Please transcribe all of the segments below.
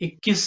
21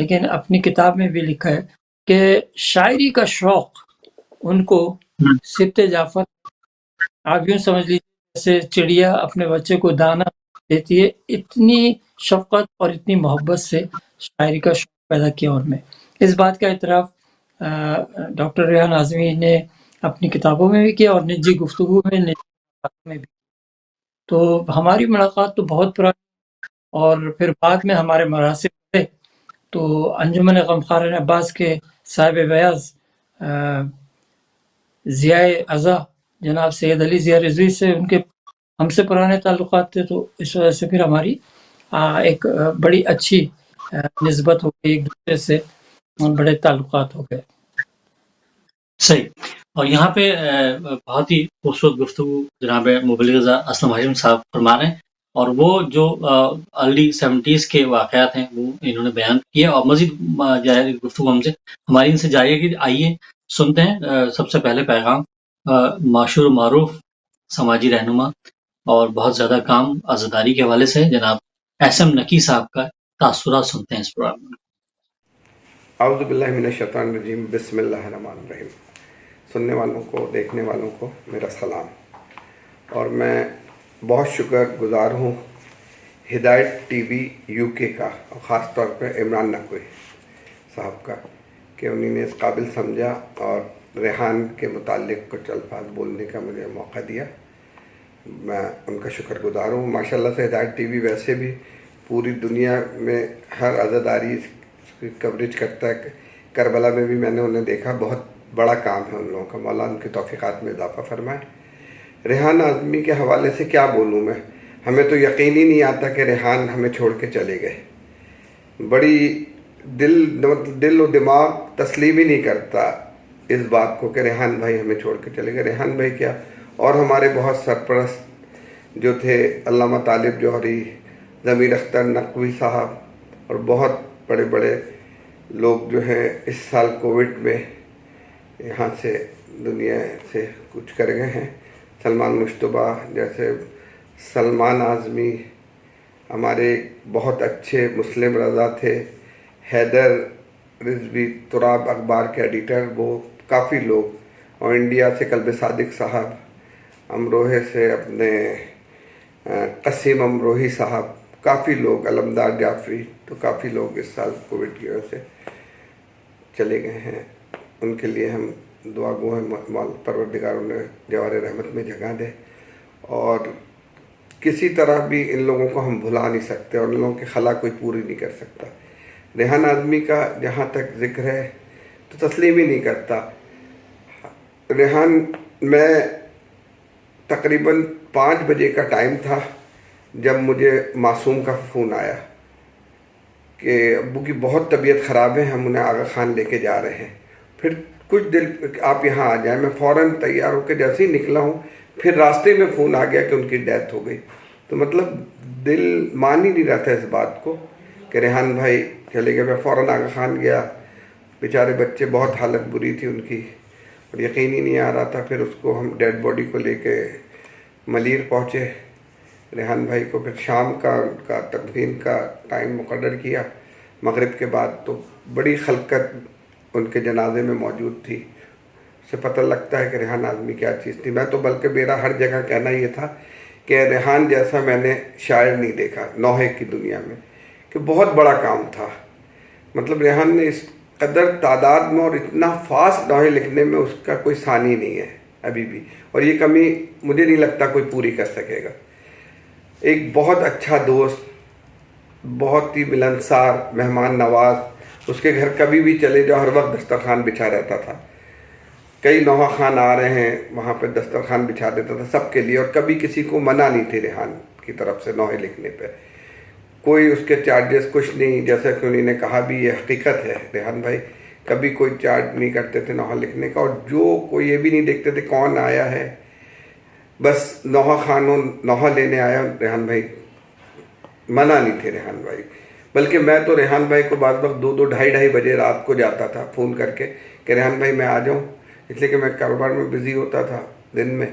لیکن اپنی کتاب میں بھی لکھا ہے کہ شاعری کا شوق ان کو سبت جعفر، آپ یوں سمجھ لیجیے جیسے چڑیا اپنے بچے کو دانا دیتی ہے، اتنی شفقت اور اتنی محبت سے شاعری کا شوق پیدا کیا ان میں۔ اس بات کا اعتراف ڈاکٹر ریحان اعظمی نے اپنی کتابوں میں بھی کیا اور نجی گفتگو میں، نجی باتوں میں بھی۔ تو ہماری ملاقات تو بہت پرانی، اور پھر بعد میں ہمارے مراسم ہوئے تو انجمن غمخواران عباس کے صاحب بیاض ضیاء ازا جناب سید علی ضیاء رضوی سے ان کے ہم سے پرانے تعلقات تھے، تو اس وجہ سے پھر ہماری ایک بڑی اچھی نسبت ہو گئی، ایک دوسرے سے بڑے تعلقات ہو گئے۔ صحیح۔ اور یہاں پہ بہت ہی خوبصورت گفتگو جناب مبلغ اسلم ہاشم صاحب فرما رہے ہیں، اور وہ جو ارلی 70s کے واقعات ہیں وہ انہوں نے بیان کیے، اور مزید گفتگو ہم سے ہماری ان سے جاری ہے کہ آئیے سنتے ہیں سب سے پہلے پیغام معشور و معروف سماجی رہنما اور بہت زیادہ کام عزاداری کے حوالے سے جناب احسن نقی صاحب کا تاثرات سنتے ہیں اس پروگرام میں۔ اعوذ باللہ من الشیطان الرجیم، بسم اللہ الرحمن الرحیم۔ سننے والوں کو، دیکھنے والوں کو میرا سلام، اور میں بہت شکر گزار ہوں ہدایت ٹی وی UK کا، اور خاص طور پہ عمران نقوی صاحب کا، کہ انہوں نے اس قابل سمجھا اور ریحان کے متعلق کچھ الفاظ بولنے کا مجھے موقع دیا۔ میں ان کا شکر گزار ہوں۔ ماشاءاللہ سے ہدایت ٹی وی ویسے بھی پوری دنیا میں ہر عزاداری کی کوریج کرتا ہے۔ کربلا میں بھی میں نے انہیں دیکھا، بہت بڑا کام ہے ان لوگوں کا، مولا ان کی توفیقات میں اضافہ فرمائے۔ ریحان اعظمی کے حوالے سے کیا بولوں میں، ہمیں تو یقین ہی نہیں آتا کہ ریحان ہمیں چھوڑ کے چلے گئے۔ بڑی دل و دماغ تسلیم ہی نہیں کرتا اس بات کو کہ ریحان بھائی ہمیں چھوڑ کے چلے گئے۔ ریحان بھائی کیا، اور ہمارے بہت سرپرست جو تھے، علامہ طالب جوہری، ضمیر اختر نقوی صاحب، اور بہت بڑے بڑے لوگ جو ہیں اس سال کووڈ میں یہاں سے دنیا سے کچھ کر گئے ہیں۔ سلمان مشتبہ جیسے، سلمان اعظمی ہمارے بہت اچھے مسلم رضا تھے، حیدر رضوی تراب اخبار کے ایڈیٹر، وہ کافی لوگ، اور انڈیا سے قلب صادق صاحب، امروہے سے اپنے قسیم امروہی صاحب، کافی لوگ، علمدار جعفری، تو کافی لوگ اس سال کووڈ کی وجہ سے چلے گئے ہیں۔ ان کے لیے ہم دعا گو ہیں، پروردگار انہیں جوار رحمت میں جگہ دے، اور کسی طرح بھی ان لوگوں کو ہم بھلا نہیں سکتے، اور ان لوگوں کی خلا کوئی پوری نہیں کر سکتا۔ ریحان اعظمی کا جہاں تک ذکر ہے تو تسلیم ہی نہیں کرتا۔ ریحان، میں تقریباً 5 بجے کا ٹائم تھا جب مجھے معصوم کا فون آیا کہ ابو کی بہت طبیعت خراب ہے، ہم انہیں آغا خان لے کے جا رہے ہیں، پھر کچھ دل آپ یہاں آ جائیں۔ میں فوراً تیار ہو کے جیسے ہی نکلا ہوں، پھر راستے میں فون آ گیا کہ ان کی ڈیتھ ہو گئی۔ تو مطلب دل مان ہی نہیں رہا تھا اس بات کو کہ ریحان بھائی چلے گئے۔ میں فوراً آغا خان گیا، بیچارے بچے، بہت حالت بری تھی ان کی، اور یقین ہی نہیں آ رہا تھا۔ پھر اس کو ہم ڈیڈ باڈی کو لے کے ملیر پہنچے، ریحان بھائی کو پھر شام کا تدفین کا ٹائم مقرر کیا مغرب کے بعد، تو بڑی خلقت ان کے جنازے میں موجود تھی۔ اس سے پتہ لگتا ہے کہ ریحان اعظمی کیا چیز تھی۔ میں تو بلکہ میرا ہر جگہ کہنا یہ تھا کہ ریحان جیسا میں نے شاعر نہیں دیکھا نوحے کی دنیا میں، کہ بہت بڑا کام تھا۔ مطلب ریحان نے اس قدر تعداد میں اور اتنا فاسٹ نوحے لکھنے میں اس کا کوئی ثانی نہیں ہے ابھی بھی، اور یہ کمی مجھے نہیں لگتا کوئی پوری کر سکے گا۔ ایک بہت اچھا دوست، بہت ہی ملنسار، مہمان نواز، اس کے گھر کبھی بھی چلے جاؤ ہر وقت دسترخوان بچھا رہتا تھا۔ کئی نوحہ خان آ رہے ہیں، وہاں پہ دسترخوان بچھا دیتا تھا سب کے لیے، اور کبھی کسی کو منع نہیں تھی ریحان کی طرف سے نوحے لکھنے پہ۔ کوئی اس کے چارجز کچھ نہیں، جیسا کہ انہوں نے کہا بھی یہ حقیقت ہے، ریحان بھائی کبھی کوئی چارج نہیں کرتے تھے نوحہ لکھنے کا، اور جو کوئی یہ بھی نہیں دیکھتے تھے کون آیا ہے، بس نوحہ خانوں نوحہ لینے آیا، ریحان بھائی منع نہیں تھے ریحان بھائی۔ بلکہ میں تو ریحان بھائی کو بعض وقت 2 ڈھائی بجے رات کو جاتا تھا فون کر کے کہ ریحان بھائی میں آ جاؤں، اس لیے کہ میں کاروبار میں بزی ہوتا تھا دن میں۔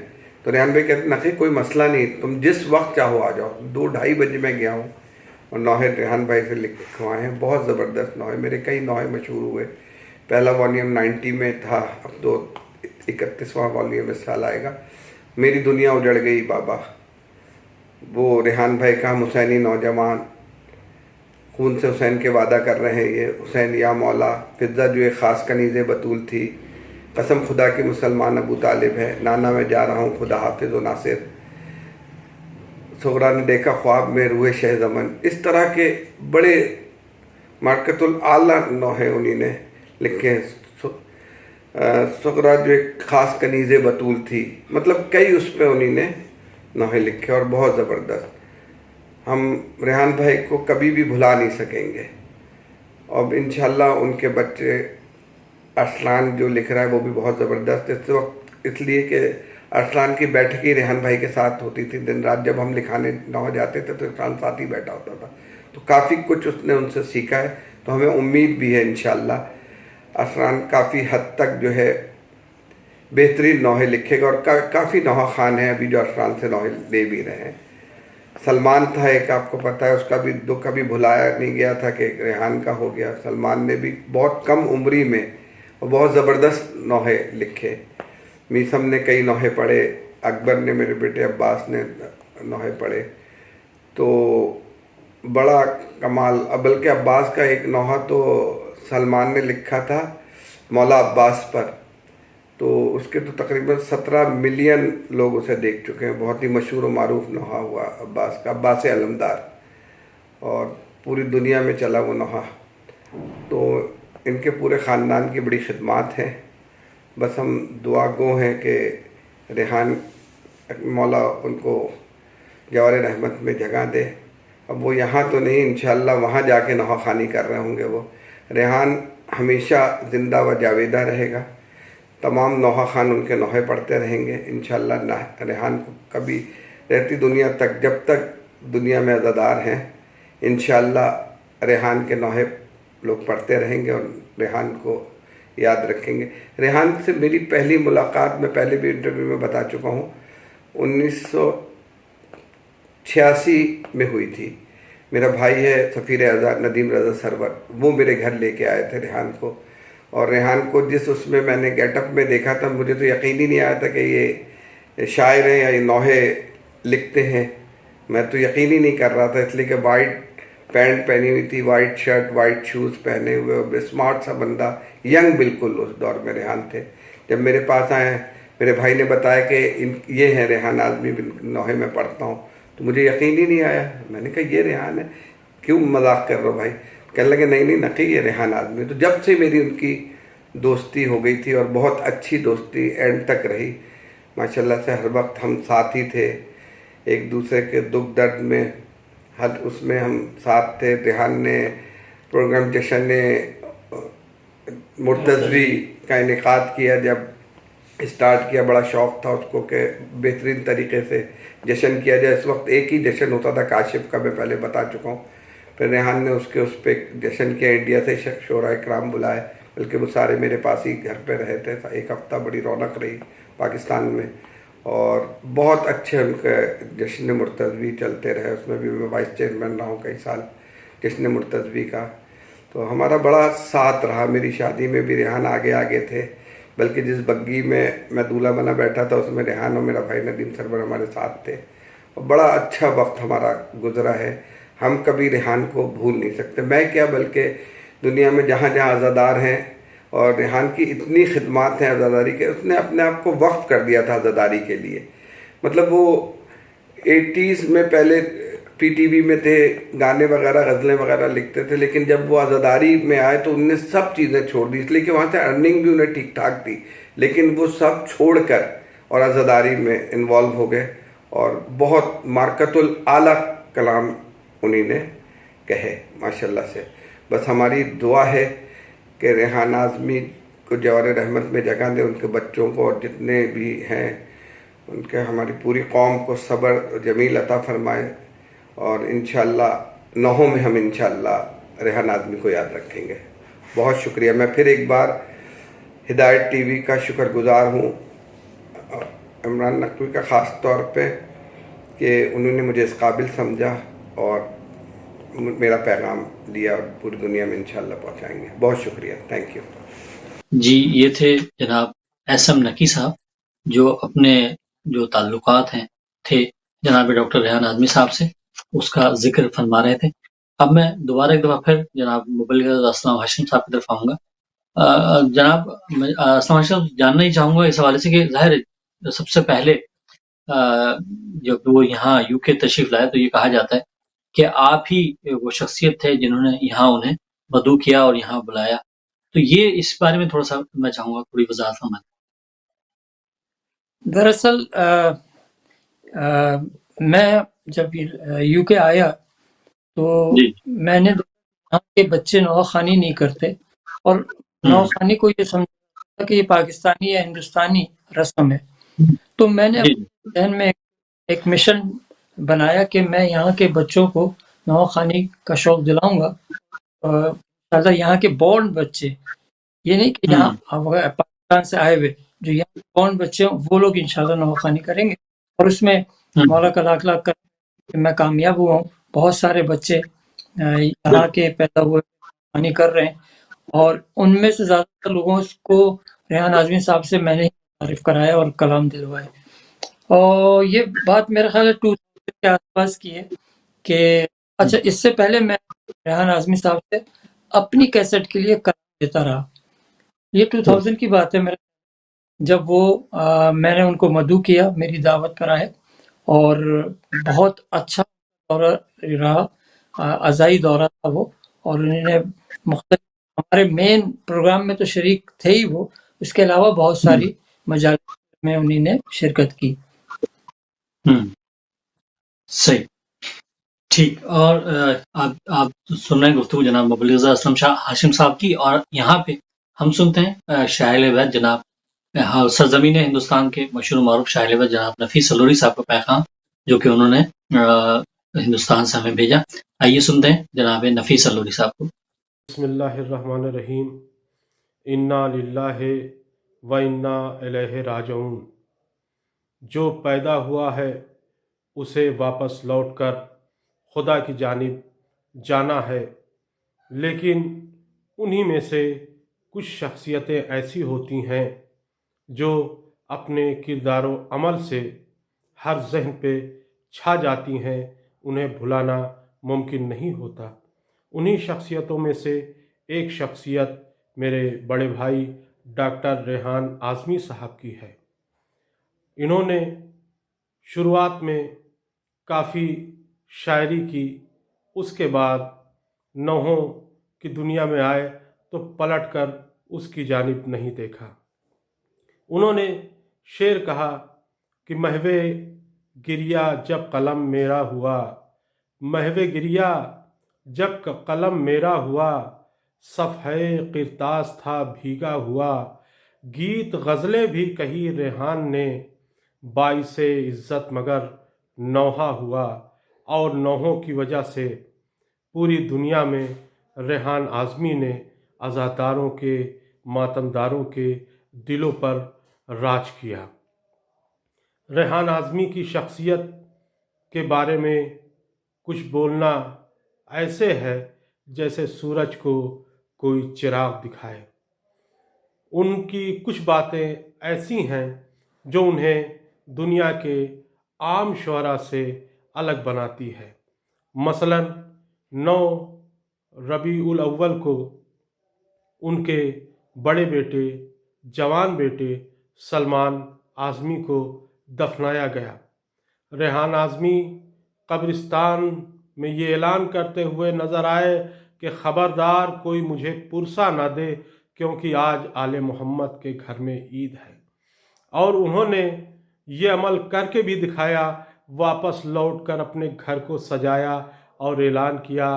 تو ریحان بھائی کہتے نقی کوئی مسئلہ نہیں، تم جس وقت چاہو آ جاؤ۔ 2 ڈھائی بجے میں گیا ہوں، اور نوحے ریحان بھائی سے لکھوائے ہیں. بہت زبردست نوحے. میرے کئی نوحے مشہور ہوئے. پہلا والیوم 90 میں تھا, اب 31واں والیوم اس سال آئے گا. میری دنیا اجڑ گئی بابا, وہ ریحان بھائی کا حسینی نوجوان, خون سے حسین کے وعدہ کر رہے ہیں. یہ حسین یا مولا, فضہ جو ایک خاص کنیز بطول تھی, قسم خدا کی مسلمان ابو طالب ہے, نانا میں جا رہا ہوں خدا حافظ و ناصر, صغرا نے دیکھا خواب میں روح شہ زمن. اس طرح کے بڑے مارکت الاعلیٰ نوحے انہی نے لکھے ہیں. صغرا جو ایک خاص کنیز بطول تھی, مطلب کئی اس پہ انہی نے نوحے لکھے اور بہت زبردست. ہم ریحان بھائی کو کبھی بھی بھلا نہیں سکیں گے. اور انشاءاللہ ان کے بچے ارسلان جو لکھ رہا ہے وہ بھی بہت زبردست. اس وقت اس لیے کہ ارسلان کی بیٹھک ہی ریحان بھائی کے ساتھ ہوتی تھی. دن رات جب ہم لکھانے نوحے جاتے تھے تو ارسلان ساتھ ہی بیٹھا ہوتا تھا. تو کافی کچھ اس نے ان سے سیکھا ہے. تو ہمیں امید بھی ہے انشاءاللہ ارسلان کافی حد تک جو ہے بہترین نوحے لکھے گا. اور کافی نوحہ خان ہیں ابھی جو ارسلان سے نوحے لے بھی رہے ہیں. سلمان تھا ایک, آپ کو پتہ ہے, اس کا بھی دکھ کبھی بھلایا نہیں گیا تھا کہ ریحان کا ہو گیا. سلمان نے بھی بہت کم عمری میں اور بہت زبردست نوحے لکھے. میثم نے کئی نوحے پڑھے, اکبر نے, میرے بیٹے عباس نے نوحے پڑھے. تو بڑا کمال. بلکہ عباس کا ایک نوحہ تو سلمان نے لکھا تھا مولا عباس پر, تو اس کے تو تقریباً 17 ملین لوگ اسے دیکھ چکے ہیں. بہت ہی مشہور و معروف نوحہ ہوا عباس کا, عباس علمدار, اور پوری دنیا میں چلا وہ نوحہ. تو ان کے پورے خاندان کی بڑی خدمات ہیں. بس ہم دعا گو ہیں کہ ریحان مولا ان کو جوار رحمت میں جگہ دے. اب وہ یہاں تو نہیں, انشاءاللہ وہاں جا کے نوحہ خوانی کر رہے ہوں گے. وہ ریحان ہمیشہ زندہ و جاویدہ رہے گا. تمام نوحہ خان ان کے نوحے پڑھتے رہیں گے انشاءاللہ. ریحان کو کبھی رہتی دنیا تک, جب تک دنیا میں عزادار ہیں, انشاءاللہ ریحان کے نوحے لوگ پڑھتے رہیں گے اور ریحان کو یاد رکھیں گے. ریحان سے میری پہلی ملاقات میں پہلے بھی انٹرویو میں بتا چکا ہوں, 1986 میں ہوئی تھی. میرا بھائی ہے سفیر اعزاز ندیم رضا سرور, وہ میرے گھر لے کے آئے تھے ریحان کو. اور ریحان کو جس اس میں نے گیٹ اپ میں دیکھا تھا, مجھے تو یقین ہی نہیں آیا تھا کہ یہ شاعر ہیں یا یہ نوحے لکھتے ہیں. میں تو یقین ہی نہیں کر رہا تھا, اس لیے کہ وائٹ پینٹ پہنی ہوئی تھی, وائٹ شرٹ, وائٹ شوز پہنے ہوئے, اور اسمارٹ سا بندہ, ینگ بالکل اس دور میں ریحان تھے. جب میرے پاس آئے, میرے بھائی نے بتایا کہ یہ ہے ریحان آزمی, نوحے میں پڑھتا ہوں, تو مجھے یقین ہی نہیں آیا. میں نے کہا یہ ریحان ہے, کیوں مذاق کر رہے ہو بھائی؟ کہنے لگے نہیں نقی, یہ ریحان آزمی. تو جب سے میری ان کی دوستی ہو گئی تھی, اور بہت اچھی دوستی اینڈ تک رہی ماشاءاللہ سے. ہر وقت ہم ساتھ ہی تھے, ایک دوسرے کے دکھ درد میں اس میں ہم ساتھ تھے. ریحان نے پروگرام جشن مرتضوی کا انعقاد کیا, جب اسٹارٹ کیا بڑا شوق تھا اس کو کہ بہترین طریقے سے جشن کیا جائے. اس وقت ایک ہی جشن ہوتا تھا کاشف کا, میں پہلے بتا چکا ہوں. پھر ریحان نے اس پہ جشن کیا, انڈیا سے شعراء اکرام بلائے, بلکہ وہ سارے میرے پاس ہی گھر پہ رہے تھے. ایک ہفتہ بڑی رونق رہی پاکستان میں, اور بہت اچھے ان کے جشن مرتضوی چلتے رہے. اس میں بھی میں وائس چیئرمین رہا ہوں کئی سال جشن مرتضوی کا. تو ہمارا بڑا ساتھ رہا. میری شادی میں بھی ریحان آگے تھے, بلکہ جس بگی میں دولہا بنا بیٹھا تھا اس میں ریحان اور میرا بھائی ندیم سرور ہمارے ساتھ تھے. اور بڑا اچھا وقت ہمارا گزرا ہے. ہم کبھی ریحان کو بھول نہیں سکتے. میں کیا, بلکہ دنیا میں جہاں جہاں عزادار ہیں, اور ریحان کی اتنی خدمات ہیں عزاداری کے, اس نے اپنے آپ کو وقف کر دیا تھا عزاداری کے لیے. مطلب وہ 80s میں پہلے پی ٹی وی میں تھے, گانے وغیرہ غزلیں وغیرہ لکھتے تھے, لیکن جب وہ عزاداری میں آئے تو انہوں نے سب چیزیں چھوڑ دی, اس لیے کہ وہاں سے ارننگ بھی انہیں ٹھیک ٹھاک تھی, لیکن وہ سب چھوڑ کر اور عزاداری میں انوالو ہو گئے. اور بہت مارکت الاعلیٰ کلام انہی نے کہے ماشاءاللہ سے. بس ہماری دعا ہے کہ ریحان آزمی کو جوار رحمت میں جگہ دے, ان کے بچوں کو, اور جتنے بھی ہیں ان کے, ہماری پوری قوم کو صبر جمیل عطا فرمائے. اور انشاءاللہ نوحوں میں ہم انشاءاللہ ریحان آزمی کو یاد رکھیں گے. بہت شکریہ. میں پھر ایک بار ہدایت ٹی وی کا شکر گزار ہوں, عمران نقوی کا خاص طور پہ, کہ انہوں نے مجھے اس قابل سمجھا اور میرا پیغام دیا اور پوری دنیا میں انشاءاللہ پہنچائیں گے. بہت شکریہ. Thank you. جی یہ تھے جناب ایس ایم نقی صاحب جو اپنے جو تعلقات ہیں تھے جناب ڈاکٹر ریحان اعظمی صاحب سے اس کا ذکر فرما رہے تھے. اب میں دوبارہ ایک دفعہ پھر جناب مبلغ اسلام ہاشم صاحب کی طرف آؤں گا. جناب اسلام ہاشم جاننا ہی چاہوں گا اس حوالے سے کہ ظاہر ہے سب سے پہلے جب وہ یہاں یو کے تشریف لائے تو یہ کہا جاتا ہے کہ آپ ہی وہ شخصیت تھے جنہوں نے یہاں انہیں مدعو کیا اور یہاں بلایا. تو یہ اس بارے میں تھوڑا سا میں چاہوں گا تھوڑی وضاحت فرمائیں. دراصل میں جب یو کے آیا تو جی میں نے یہاں کے بچے نواخوانی نہیں کرتے اور نواخوانی کو یہ سمجھا کہ یہ پاکستانی یا ہندوستانی رسم ہے. تو میں نے جی اپنے ذہن میں ایک مشن بنایا کہ میں یہاں کے بچوں کو نواخوانی کا شوق دلاؤں گا. انشاءاللہ یہاں کے بورن بچے، یہ نہیں کہ یہاں پاکستان سے آئے ہوئے، جو یہاں بورن بچے ہیں وہ لوگ انشاءاللہ نواخوانی کریں گے. اور اس میں مولا کا لاکھ لاکھ کر میں کامیاب ہوا ہوں. بہت سارے بچے یہاں کے پیدا ہوئے نواخوانی کر رہے ہیں اور ان میں سے زیادہ تر لوگوں کو ریحان اعظمی صاحب سے میں نے تعریف کرایا اور کلام دلوائے. اور یہ بات میرے خیال ہے 2000 کے آس پاس کی ہے کہ اچھا اس سے پہلے میں ریحان اعظمی صاحب سے اپنی کیسٹ کے لیے کلام دیتا رہا. یہ 2000 کی بات ہے میرے جب وہ میں نے ان کو مدعو کیا، میری دعوت پر آئے اور بہت اچھا دورہ رہا، عزائی دورہ تھا وہ. اور انہوں نے مختلف ہمارے مین پروگرام میں تو شریک تھے ہی وہ، اس کے علاوہ بہت ساری مجالس میں انہوں نے شرکت کی. صحیح ٹھیک. اور آپ سن رہے ہیں گفتگو جناب مبلغ اسلم ہاشم صاحب کی، اور یہاں پہ ہم سنتے ہیں شاعر وحد جناب سرزمین ہندوستان کے مشہور معروف شاعر وحد جناب نفیس الوری صاحب کا پیغام جو کہ انہوں نے ہندوستان سے ہمیں بھیجا. آئیے سنتے ہیں جناب نفیس الوری صاحب کو. بسم اللہ الرحمن الرحیم. انا للہ و انا الیہ راجعون. جو پیدا ہوا ہے اسے واپس لوٹ کر خدا کی جانب جانا ہے، لیکن انہی میں سے کچھ شخصیتیں ایسی ہوتی ہیں جو اپنے کردار و عمل سے ہر ذہن پہ چھا جاتی ہیں، انہیں بھلانا ممکن نہیں ہوتا. انہی شخصیتوں میں سے ایک شخصیت میرے بڑے بھائی ڈاکٹر ریحان اعظمی صاحب کی ہے. انہوں نے شروعات میں کافی شاعری کی، اس کے بعد نوحوں کی دنیا میں آئے تو پلٹ کر اس کی جانب نہیں دیکھا. انہوں نے شعر کہا کہ محو گریہ جب قلم میرا ہوا، محو گریہ جب قلم میرا ہوا، صفحہ قرطاس تھا بھیگا ہوا، گیت غزلیں بھی کہی ریحان نے، باعث عزت مگر نوحہ ہوا. اور نوحوں کی وجہ سے پوری دنیا میں ریحان اعظمی نے عزاداروں کے، ماتمداروں کے دلوں پر راج کیا. ریحان اعظمی کی شخصیت کے بارے میں کچھ بولنا ایسے ہے جیسے سورج کو کوئی چراغ دکھائے. ان کی کچھ باتیں ایسی ہیں جو انہیں دنیا کے عام شعراء سے الگ بناتی ہے. مثلا 9 ربیع الاول کو ان کے بڑے بیٹے، جوان بیٹے سلمان اعظمی کو دفنایا گیا. ریحان اعظمی قبرستان میں یہ اعلان کرتے ہوئے نظر آئے کہ خبردار کوئی مجھے پرسہ نہ دے کیونکہ آج آل محمد کے گھر میں عید ہے. اور انہوں نے یہ عمل کر کے بھی دکھایا، واپس لوٹ کر اپنے گھر کو سجایا اور اعلان کیا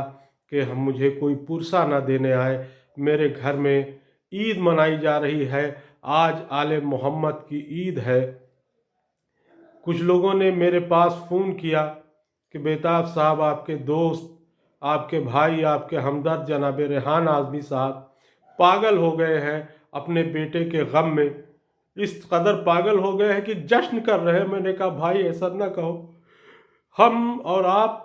کہ مجھے کوئی پرسہ نہ دینے آئے، میرے گھر میں عید منائی جا رہی ہے، آج آل محمد کی عید ہے. کچھ لوگوں نے میرے پاس فون کیا کہ بیتاب صاحب، آپ کے دوست، آپ کے بھائی، آپ کے ہمدرد جناب ریحان اعظمی صاحب پاگل ہو گئے ہیں اپنے بیٹے کے غم میں، اس قدر پاگل ہو گئے ہیں کہ جشن کر رہے ہیں. میں نے کہا بھائی ایسا نہ کہو، ہم اور آپ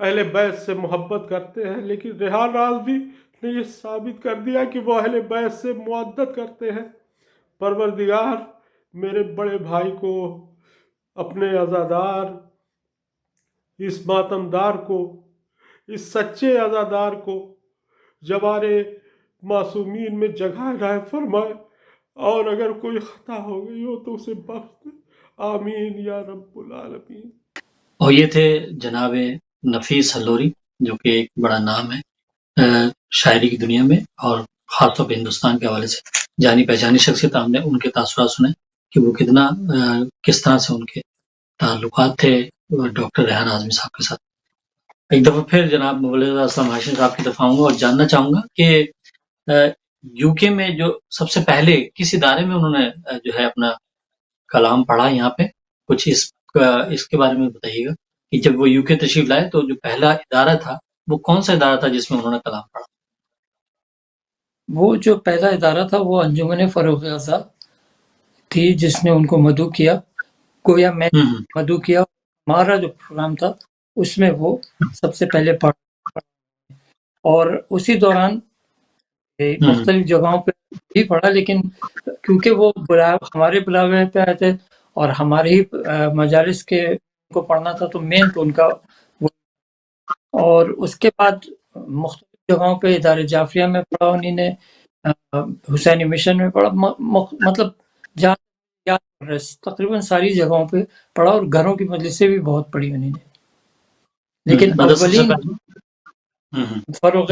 اہل بیت سے محبت کرتے ہیں، لیکن ریحان اعظمی نے یہ ثابت کر دیا کہ وہ اہل بیت سے معدت کرتے ہیں۔ پروردگار میرے بڑے بھائی کو، اپنے عزادار، اس ماتمدار کو، اس سچے عزادار کو جوار معصومین میں جگہ عنایت فرمائے، اور اگر کوئی خطا ہو گئی ہو تو اسے بخش دے، آمین یا رب العالمین۔ اور یہ تھے جناب نفیس ہلوری، جو کہ ایک بڑا نام ہے شاعری کی دنیا میں، اور خاص طور پہ ہندوستان کے حوالے سے جانی پہچانی شخصیت۔ ہم نے ان کے تاثرات سنے کہ وہ کتنا کس طرح سے ان کے تعلقات تھے ڈاکٹر ریحان اعظمی صاحب کے ساتھ۔ ایک دفعہ پھر جناب مبلغ اسلم ہاشمی صاحب کی طرف آؤں گا اور جاننا چاہوں گا کہ یو کے میں جو سب سے پہلے کس ادارے میں انہوں نے جو ہے اپنا کلام پڑھا، یہاں پہ کچھ اس کے بارے میں بتائیے گا کہ جب وہ یو کے تشریف لائے تو جو پہلا ادارہ تھا وہ کون سا ادارہ تھا جس میں انہوں نے کلام پڑھا؟ وہ جو پہلا ادارہ تھا وہ انجمن فروغ اعضاء تھی، جس نے ان کو مدعو کیا، گویا میں مدعو کیا۔ ہمارا جو پروگرام تھا اس میں وہ سب سے پہلے پڑھا، اور اسی دوران مختلف جگہوں پہ بھی پڑھا، لیکن کیونکہ وہ ہمارے بلاوے پہ آئے تھے اور ہمارے ہی مجالس کے کو پڑھنا تھا، تو مین تو ان کا وہ۔ اور اس کے بعد مختلف جگہوں پہ ادارے جعفریہ میں پڑھا انہیں نے، حسینی مشن میں پڑھا، مطلب جہاں یاد کر رہے تقریباً ساری جگہوں پہ پڑھا، اور گھروں کی مجلسیں بھی بہت پڑھی انہیں نے، لیکن اولین فروغ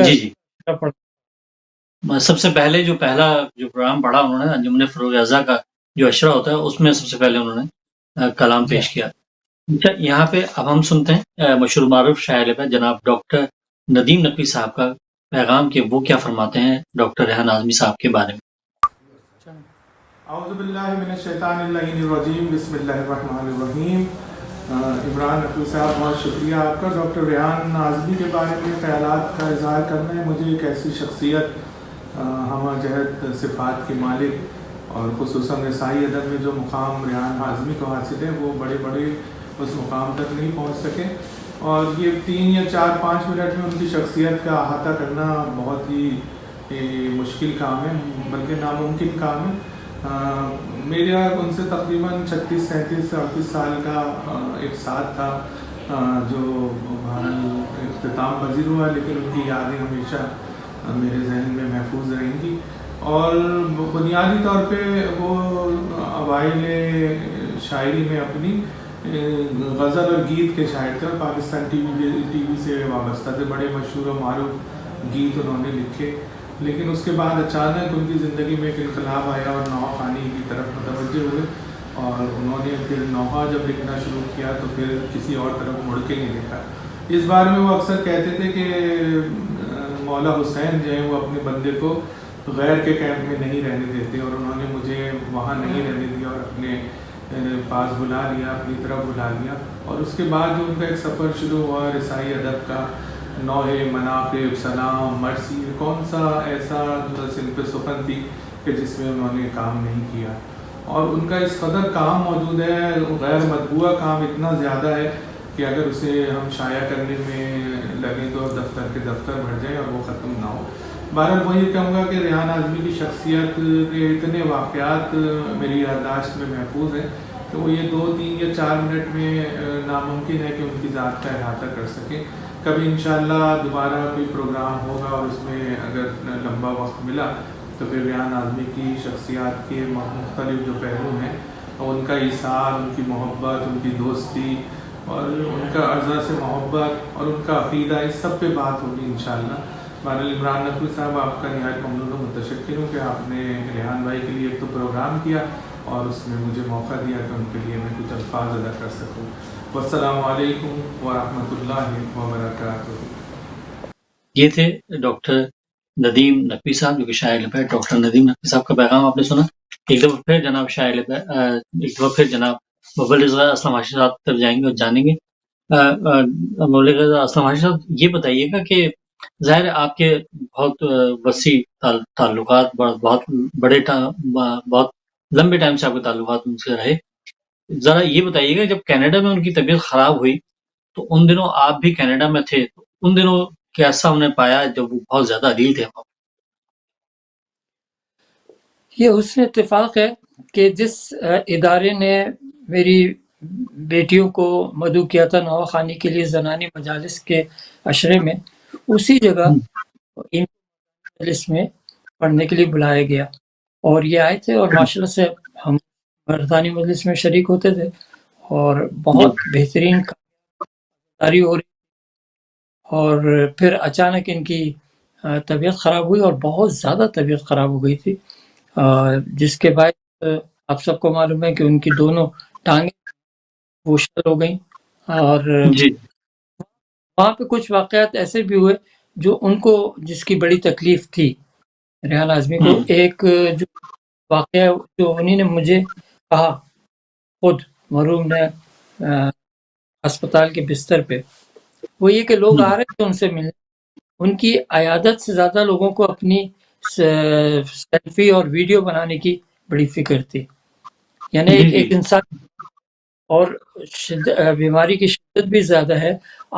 پڑھا۔ سب سے پہلے جو پروگرام پڑھا انہوں نے انجمن فروغ اعضاء کا جو اشرہ ہوتا ہے اس میں سب سے پہلے انہوں نے کلام پیش کیا۔ اچھا، یہاں پہ اب ہم سنتے ہیں مشہور معروف شاعر کا جناب ڈاکٹر ندیم نقوی صاحب کا پیغام کہ وہ کیا فرماتے ہیں ڈاکٹر ریحان اعظمی صاحب کے بارے میں۔ اعوذ باللہ من الشیطان اللعین الرجیم، بسم اللہ الرحمن الرحیم۔ عمران نقوی صاحب، بہت شکریہ آپ کا۔ ڈاکٹر ریحان اعظمی کے بارے میں خیالات کا اظہار کرنا ہے مجھے، ایک ایسی شخصیت ہمہ جہت صفات کے مالک، اور خصوصاً رسائی ادب میں جو مقام ریحان اعظمی کو حاصل ہے وہ بڑے بڑے اس مقام تک نہیں پہنچ سکے، اور یہ 3 یا 4-5 منٹ میں ان کی شخصیت کا احاطہ کرنا بہت ہی مشکل کام ہے، بلکہ ناممکن کام ہے۔ میرا ان سے تقریباً 36, 37, 38 سال کا ایک ساتھ تھا، جو بہرحال اختتام پذیر ہوا، لیکن ان کی یادیں ہمیشہ میرے ذہن میں محفوظ رہیں گی۔ اور بنیادی طور پہ وہ اوائل شاعری میں اپنی غزل اور گیت کے شاعر تھے، اور پاکستان ٹی وی سے وابستہ تھے، بڑے مشہور و معروف گیت انہوں نے لکھے۔ لیکن اس کے بعد اچانک ان کی زندگی میں ایک انقلاب آیا اور نوحہ خوانی کی طرف متوجہ ہوئے، اور انہوں نے پھر نوحہ جب لکھنا شروع کیا تو پھر کسی اور طرف مڑ کے نہیں دیکھا۔ اس بارے میں وہ اکثر کہتے تھے کہ مولا حسین جو ہیں وہ اپنے بندے کو غیر کے کیمپ میں نہیں رہنے دیتے، اور انہوں نے مجھے وہاں نہیں رہنے دیا اور اپنے پاس بلا لیا، اپنی طرف بلا لیا۔ اور اس کے بعد جو ان کا ایک سفر شروع ہوا رسائی ادب کا، نوح، مناقب، سلام، مرثی، کون سا ایسا صنف سخن تھی کہ جس میں انہوں نے کام نہیں کیا، اور ان کا اس قدر کام موجود ہے، غیر مطبوعہ کام اتنا زیادہ ہے کہ اگر اسے ہم شائع کرنے میں لگیں تو دفتر کے دفتر بھر جائیں اور وہ ختم نہ ہو۔ بہرحال وہ یہ کہوں گا کہ ریحان اعظمی کی شخصیت کے اتنے واقعات میری یادداشت میں محفوظ ہیں کہ وہ یہ 2, 3 یا 4 منٹ میں ناممکن ہے کہ ان کی ذات کا احاطہ کر سکیں۔ کبھی انشاءاللہ دوبارہ کوئی پروگرام ہوگا اور اس میں اگر لمبا وقت ملا تو پھر ریحان اعظمی کی شخصیات کے مختلف جو پہلو ہیں، ان کا ایثار، ان کی محبت، ان کی دوستی، اور ان کا اعضاء سے محبت اور ان کا عقیدہ، اس سب پہ بات ہوگی انشاءاللہ۔ بہرحال عمران نقوی صاحب، آپ کا نہایت ممنون و متشکر ہوں کہ آپ نے ریحان بھائی کے لیے ایک تو پروگرام کیا اور اس میں مجھے موقع دیا کہ ان کے لیے میں کچھ الفاظ ادا کر سکوں۔ والسلام علیکم ورحمۃ اللہ وبرکاتہ۔ یہ تھے ڈاکٹر ندیم نقوی صاحب، جو کہ شاعر لبیک ڈاکٹر ندیم نقوی صاحب کا پیغام آپ نے سنا۔ ایک دفعہ پھر جناب جناب مبلغ اسلم ہاشمی صاحب تک جائیں گے اور جانیں گے۔ مبلغ اسلم ہاشمی صاحب، یہ بتائیے گا کہ ظاہر ہے آپ کے بہت وسیع تعلقات، بہت لمبے ٹائم سے آپ کے تعلقات ان سے رہے۔ ذرا یہ بتائیے گا جب کینیڈا میں ان کی طبیعت خراب ہوئی تو ان دنوں آپ بھی کینیڈا میں تھے، تو ان دنوں کیسا انہیں پایا جب وہ بہت زیادہ ریل تھے وہاں؟ یہ حسن اتفاق ہے کہ جس ادارے نے میری بیٹیوں کو مدعو کیا تھا نواخوانی کے لیے زنانی مجالس کے عشرے میں، اسی جگہ ان مجلس میں پڑھنے کے لیے بلایا گیا اور یہ آئے تھے، اور ماشاءاللہ سے ہم مردانی مجلس میں شریک ہوتے تھے اور بہت بہترین کاری ہو رہی، اور پھر اچانک ان کی طبیعت خراب ہوئی اور بہت زیادہ طبیعت خراب ہو گئی تھی، جس کے بعد آپ سب کو معلوم ہے کہ ان کی دونوں ٹانگیں وشل ہو گئیں، اور جی وہاں پہ کچھ واقعات ایسے بھی ہوئے جو ان کو، جس کی بڑی تکلیف تھی ریحان اعظمی کو۔ ایک جو واقعہ جو انہی نے مجھے کہا خود، مرحوم نے ہسپتال کے بستر پہ، وہ یہ کہ لوگ آ رہے تھے ان سے ملنے، ان کی عیادت سے زیادہ لوگوں کو اپنی سیلفی اور ویڈیو بنانے کی بڑی فکر تھی۔ یعنی جی ایک انسان، اور بیماری کی شدت بھی زیادہ ہے،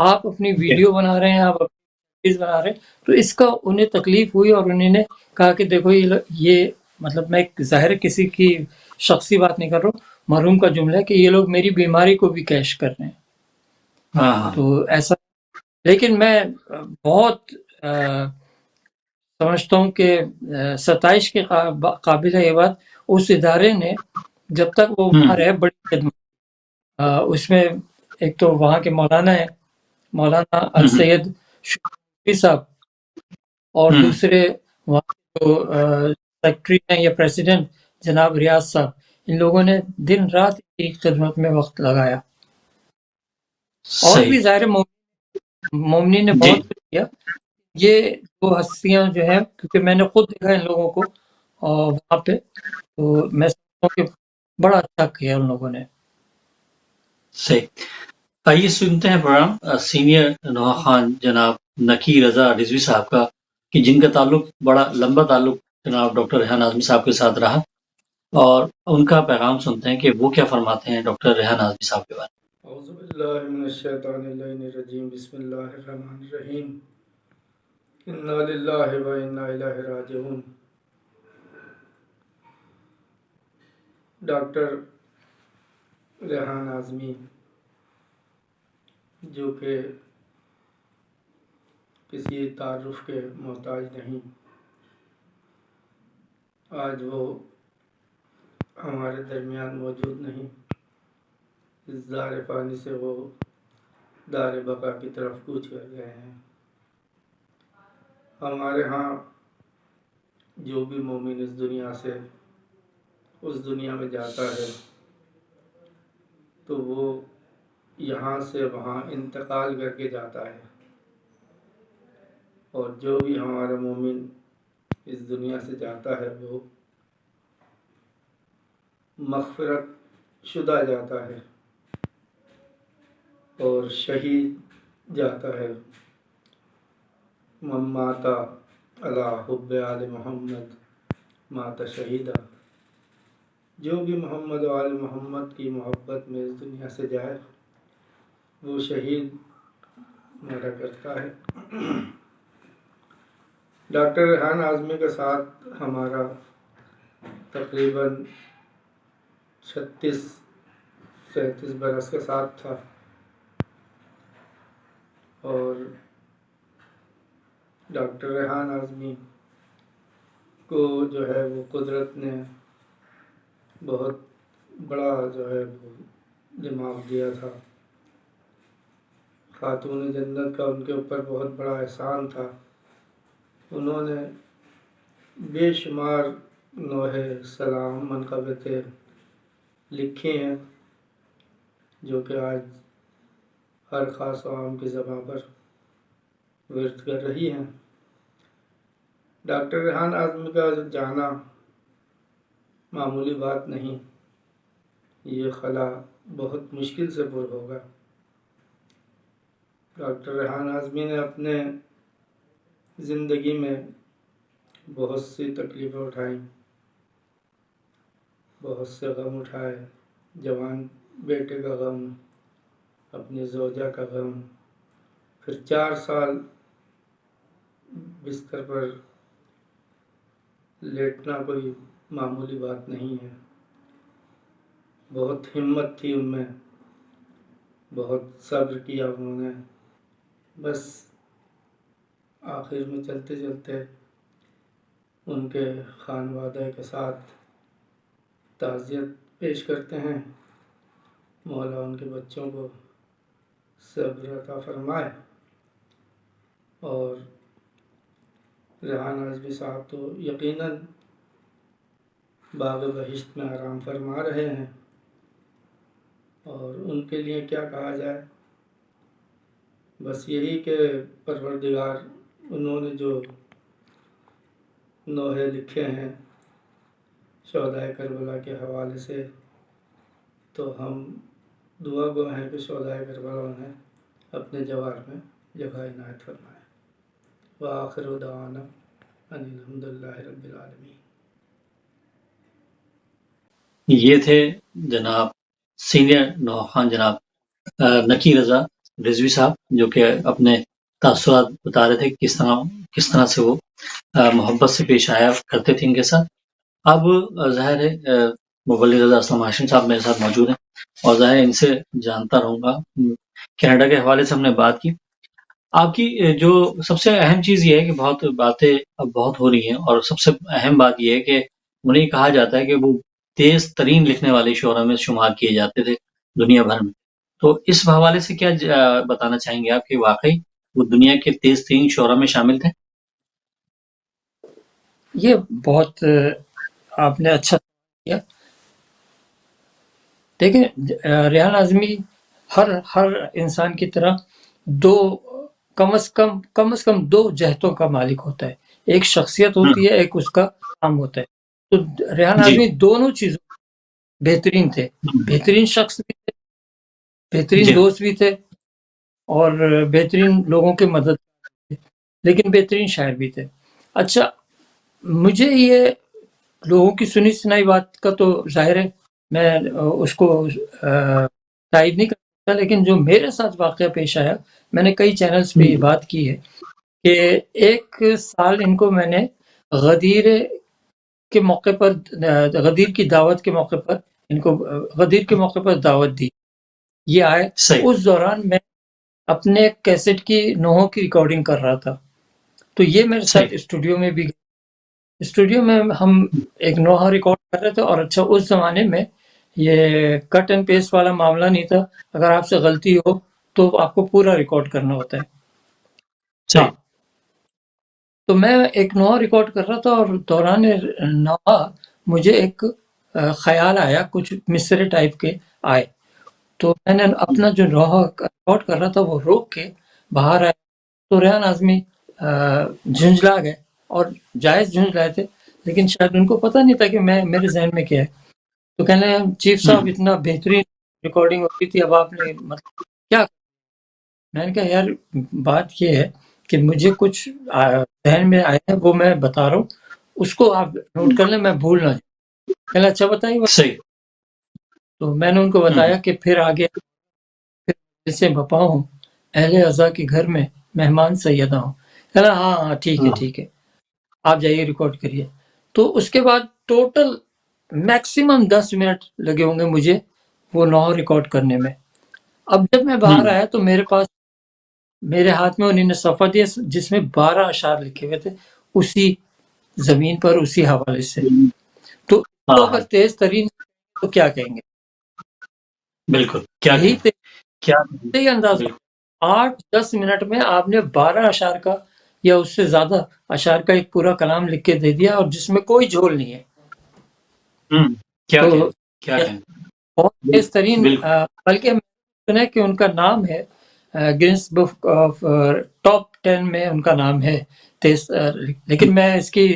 آپ اپنی ویڈیو بنا رہے ہیں، آپ اپنی چیز بنا رہے ہیں، تو اس کا انہیں تکلیف ہوئی، اور انہوں نے کہا کہ دیکھو یہ مطلب میں ظاہر کسی کی شخصی بات نہیں کر رہا ہوں، مرحوم کا جملہ ہے کہ یہ لوگ میری بیماری کو بھی کیش کر رہے ہیں۔ ہاں تو ایسا، لیکن میں بہت سمجھتا ہوں کہ ستائش کے قابل ہے یہ بات، اس ادارے نے جب تک وہ وہاں رہے بڑی خدمت، اس میں ایک تو وہاں کے مولانا ہیں، مولانا السید شفیع صاحب، اور دوسرے وہاں جو سیکرٹری ہیں یا پریزیڈنٹ جناب ریاض صاحب، ان لوگوں نے دن رات کی خدمت میں وقت لگایا، اور صحیح بھی ظاہر مومنین نے جی بہت کچھ کیا۔ یہ دو ہستیاں جو ہیں، کیونکہ میں نے خود دیکھا ان لوگوں کو وہاں پہ، تو میں سمجھتا ہوں کہ بڑا اچھا کیا ان لوگوں نے۔ صحیح، آئیے سنتے ہیں پروگرام سینئر نواخوان جناب نقی رضا رضوی صاحب کا، کہ جن کا تعلق، بڑا لمبا تعلق جناب ڈاکٹر ریحان اعظمی صاحب کے ساتھ رہا، اور ان کا پیغام سنتے ہیں کہ وہ کیا فرماتے ہیں ڈاکٹر ریحان اعظمی صاحب کے بارے میں۔ اعوذ باللہ من الشیطان اللعین الرجیم، بسم اللہ الرحمن الرحیم، انا للہ و انا الیہ راجعون۔ ڈاکٹر ریحان اعظمی، جو کہ کسی تعارف کے محتاج نہیں، آج وہ ہمارے درمیان موجود نہیں، اس دار فانی سے وہ دار بقا کی طرف کوچ کر گئے ہیں۔ ہمارے ہاں جو بھی مومن اس دنیا سے اس دنیا میں جاتا ہے تو وہ یہاں سے وہاں انتقال کر کے جاتا ہے، اور جو بھی ہمارا مومن اس دنیا سے جاتا ہے وہ مغفرت شدہ جاتا ہے اور شہید جاتا ہے۔ من مات علی حب آل محمد مات شہیدہ، جو بھی محمد و آل محمد کی محبت میں اس دنیا سے جائے وہ شہید مرا کرتا ہے۔ ڈاکٹر ریحان اعظمی کے ساتھ ہمارا تقریباً 36-37 برس کا ساتھ تھا، اور ڈاکٹر ریحان اعظمی کو جو ہے وہ قدرت نے بہت بڑا جو ہے وہ دماغ دیا تھا۔ خاتون جنت کا ان کے اوپر بہت بڑا احسان تھا۔ انہوں نے بے شمار نوحے سلام منقبتیں لکھی ہیں جو کہ آج ہر خاص و عام کی زبان پر ورد کر رہی ہیں۔ ڈاکٹر ریحان اعظمی کا جانا معمولی بات نہیں، یہ خلا بہت مشکل سے پر ہوگا۔ ڈاکٹر ریحان اعظمی نے اپنے زندگی میں بہت سی تکلیفیں اٹھائیں، بہت سے غم اٹھائے، جوان بیٹے کا غم، اپنی زوجہ کا غم، پھر 4 سال بستر پر لیٹنا کوئی معمولی بات نہیں ہے. بہت ہمت تھی ان میں، بہت صبر کیا انہوں نے. بس آخر میں چلتے چلتے ان کے خانوادہ کے ساتھ تعزیت پیش کرتے ہیں. مولا ان کے بچوں کو صبر عطا فرمائے. اور ریحان اعظمی صاحب تو یقیناً باغ بہشت میں آرام فرما رہے ہیں، اور ان کے لیے کیا کہا جائے. بس یہی کہ پروردگار انہوں نے جو نوحے لکھے ہیں شہدائے کربلا کے حوالے سے، تو ہم دعا گو ہیں کہ شہدائے کربلا انہیں اپنے جوار میں جگہ عنایت فرمائے. وآخر دعوانا ان الحمد للہ رب العالمین. یہ تھے جناب سینئر نوحہ خان جناب نکی رضا رضوی صاحب، جو کہ اپنے تاثرات بتا رہے تھے کس طرح سے وہ محبت سے پیش آیا کرتے تھے ان کے ساتھ. اب ظاہر ہے مبلغ رضا اسلم ہاشم صاحب میرے ساتھ موجود ہیں، اور ظاہر ہے ان سے جانتا رہوں گا. کینیڈا کے حوالے سے ہم نے بات کی. آپ کی جو سب سے اہم چیز یہ ہے کہ بہت باتیں اب بہت ہو رہی ہیں، اور سب سے اہم بات یہ ہے کہ انہیں کہا جاتا ہے کہ وہ تیز ترین لکھنے والے شعراء میں شمار کیے جاتے تھے دنیا بھر میں. تو اس حوالے سے کیا بتانا چاہیں گے آپ کہ واقعی وہ دنیا کے تیز ترین شعراء میں شامل تھے؟ یہ بہت آپ نے اچھا کیا. دیکھیں ریحان اعظمی ہر انسان کی طرح کم از کم دو جہتوں کا مالک ہوتا ہے. ایک شخصیت ہوتی ہے، ایک اس کا کام ہوتا ہے. تو ریحان اعظمی دونوں چیزوں بہترین تھے. بہترین شخص بھی تھے، بہترین دوست بھی تھے، اور بہترین لوگوں کی مدد تھے، لیکن بہترین شاعر بھی تھے. اچھا، مجھے یہ لوگوں کی سنی سنائی بات کا تو ظاہر ہے میں اس کو تائید نہیں کر سکتا، لیکن جو میرے ساتھ واقعہ پیش آیا، میں نے کئی چینلز پہ یہ بات کی ہے کہ ایک سال ان کو میں نے غدیر کے موقع پر، غدیر کی دعوت کے موقع پر ان کو غدیر کے موقع پر دعوت دی. یہ آئے، اس دوران میں اپنے کیسٹ کی نوحوں کی ریکارڈنگ کر رہا تھا. تو یہ میرے ساتھ اسٹوڈیو میں بھی، اسٹوڈیو میں ہم ایک نوحہ ریکارڈ کر رہے تھے. اور اچھا، اس زمانے میں یہ کٹ اینڈ پیسٹ والا معاملہ نہیں تھا. اگر آپ سے غلطی ہو تو آپ کو پورا ریکارڈ کرنا ہوتا ہے. ہاں، تو میں ایک نوحہ ریکارڈ کر رہا تھا، اور دوران نوحہ مجھے ایک خیال آیا، کچھ مصرے ٹائپ کے آئے. تو میں نے اپنا جو نوحہ ریکارڈ کر رہا تھا وہ روک کے باہر آیا. تو ریحان اعظمی جھنجھلا گئے، اور جائز جھنجھلائے تھے، لیکن شاید ان کو پتہ نہیں تھا کہ میرے ذہن میں کیا ہے. تو کہنے لگے چیف صاحب اتنا بہترین ریکارڈنگ ہوتی تھی، اب آپ نے مطلب کیا؟ میں نے کہا یار بات یہ ہے کہ مجھے کچھ ذہن میں آیا ہے، وہ میں بتا رہا ہوں، اس کو آپ نوٹ کر لیں، میں بھول نہ جاؤں. کہنا اچھا بتائیے. تو میں نے ان کو بتایا کہ پھر آگے جسے بپا ہوں اہل عزا کے گھر میں مہمان سیدہ ہوں. کہنا ہاں ٹھیک ہے، آپ جائیے ریکارڈ کریے. تو اس کے بعد ٹوٹل میکسیمم 10 منٹ لگے ہوں گے مجھے وہ نوحہ ریکارڈ کرنے میں. اب جب میں باہر آیا تو میرے ہاتھ میں انہوں نے صفحہ دیا جس میں 12 اشعار لکھے ہوئے تھے اسی زمین پر، اسی حوالے سے. تو اگر تیز ترین تو کیا کہیں گے؟ بالکل یہی انداز. 8-10 منٹ میں آپ نے 12 اشعار کا یا اس سے زیادہ اشعار کا ایک پورا کلام لکھ کے دے دیا، اور جس میں کوئی جھول نہیں ہے. بہت تیز ترین، بلکہ سنا کہ ان کا نام ہے گنس بک آف ٹاپ 10 میں ان کا نام ہے تیز، لیکن میں اس کی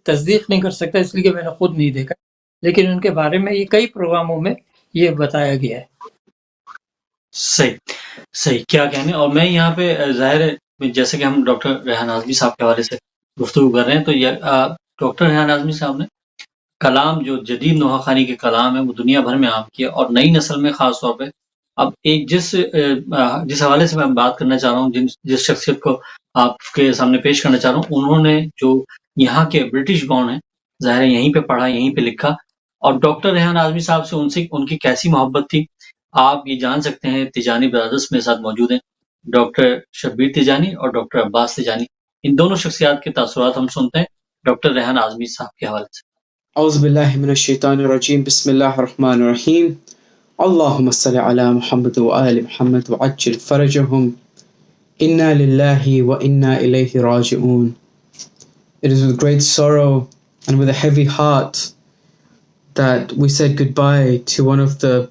تصدیق نہیں کر سکتا اس لیے کہ میں نے خود نہیں دیکھا، لیکن ان کے بارے میں یہ کئی پروگراموں میں یہ بتایا گیا ہے. صحیح کیا کہنے. اور میں یہاں پہ ظاہر ہے جیسے کہ ہم ڈاکٹر ریحان اعظمی صاحب کے حوالے سے گفتگو کر رہے ہیں، تو ڈاکٹر ریحان اعظمی صاحب نے کلام جو جدید نوحہ خوانی کے کلام ہے وہ دنیا بھر میں عام کیا، اور نئی نسل میں خاص طور پہ اب ایک جس حوالے سے میں بات کرنا چاہ رہا ہوں، جس شخصیت کو آپ کے سامنے پیش کرنا چاہ رہا ہوں، انہوں نے جو یہاں کے برٹش بورن ہیں، ظاہر ہے یہیں پہ پڑھا، یہیں پہ لکھا، اور ڈاکٹر ریحان اعظمی صاحب سے ان کی کیسی محبت تھی آپ یہ جان سکتے ہیں۔ تیجانی برادرز میرے ساتھ موجود ہیں، ڈاکٹر شبیر تیجانی اور ڈاکٹر عباس تیجانی، ان دونوں شخصیات کے تاثرات ہم سنتے ہیں ڈاکٹر ریحان اعظمی صاحب کے حوالے سے۔ اعوذ باللہ من الشیطان الرجیم، بسم اللہ الرحمن الرحیم، اللہم صلی علی محمد وآل محمد وعجل فرجہم، انا للہ وانا الیہ راجعون۔ It is with great sorrow and with a heavy heart that we said goodbye to one of the